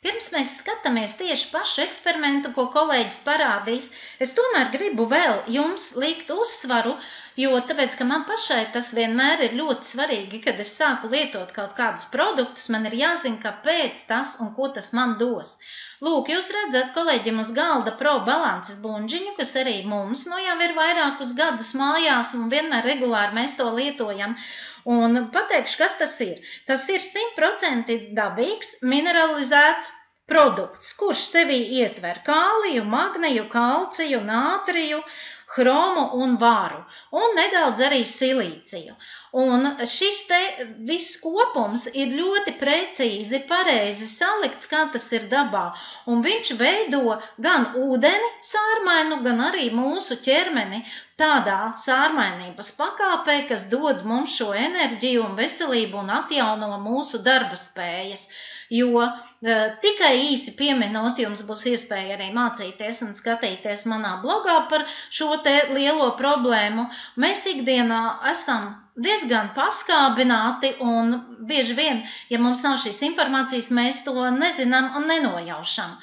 Pirms mēs skatāmies tieši pašu eksperimentu, ko kolēģis parādīs, es tomēr gribu vēl jums likt uzsvaru, jo tāpēc, ka man pašai tas vienmēr ir ļoti svarīgi, kad es sāku lietot kaut kādus produktus, man ir jāzina, kāpēc tas un ko tas man dos. Lūk, jūs redzat kolēģim uz galda Pro balances buņģiņu, kas arī mums jau ir vairākus gadus mājās un vienmēr regulāri mēs to lietojam. Un pateikšu, kas tas ir. Tas ir 100% dabīgs, mineralizēts produkts, kurš sevī ietver kāliju, magniju, kalciju, nātriju, hromu un varu, un nedaudz arī silīciju. Un šis te viss kopums ir ļoti precīzi, pareizi salikts, kā tas ir dabā, un viņš veido gan ūdeni sārmainu, gan arī mūsu ķermeni tādā sārmainības pakāpē, kas dod mums šo enerģiju un veselību un atjauno mūsu darba spējas. Jo tikai īsi pieminot, jums būs iespēja arī mācīties un skatīties manā blogā par šo te lielo problēmu. Mēs ikdienā esam diezgan paskābināti un bieži vien, ja mums nav šīs informācijas, mēs to nezinām un nenojaušam.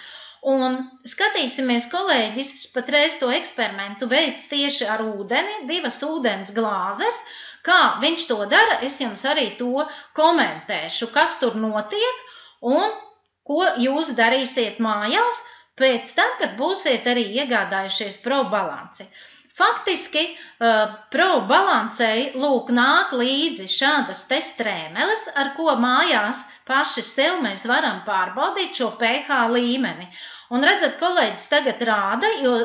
Un skatīsimies, kolēģis patreiz to eksperimentu veids tieši ar ūdeni, 2 ūdens glāzes. Kā viņš to dara, es jums arī to komentēšu, kas tur notiek un ko jūs darīsiet mājās pēc tam, kad būsiet arī iegādājušies Pro balanci. Faktiski Pro balancei lūk nāk līdzi šādas te strēmeles, ar ko mājās paši sev mēs varam pārbaudīt šo pH līmeni. Un redzat, kolēģis tagad rāda, jo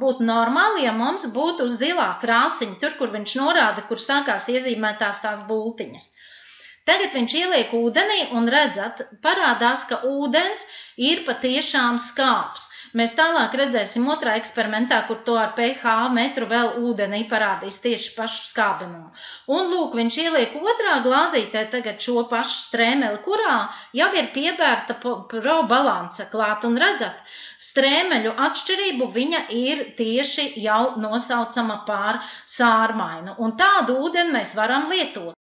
būtu normāli, ja mums būtu zilā krāsiņa, tur, kur viņš norāda, kur sākās iezīmētās tās bultiņas. Tagad viņš ieliek ūdenī un redzat, parādās, ka ūdens ir patiešām skāps. Mēs tālāk redzēsim otrā eksperimentā, kur to ar pH metru vēl ūdenī parādīs tieši pašu skābenumu. Un lūk, viņš ieliek otrā glāzītē tagad šo pašu strēmeli, kurā jau ir piebērta Pro balance klāt. Un redzat, strēmeļu atšķirību viņa ir tieši jau nosaucama par sārmainu. Un tādu ūdeni mēs varam lietot.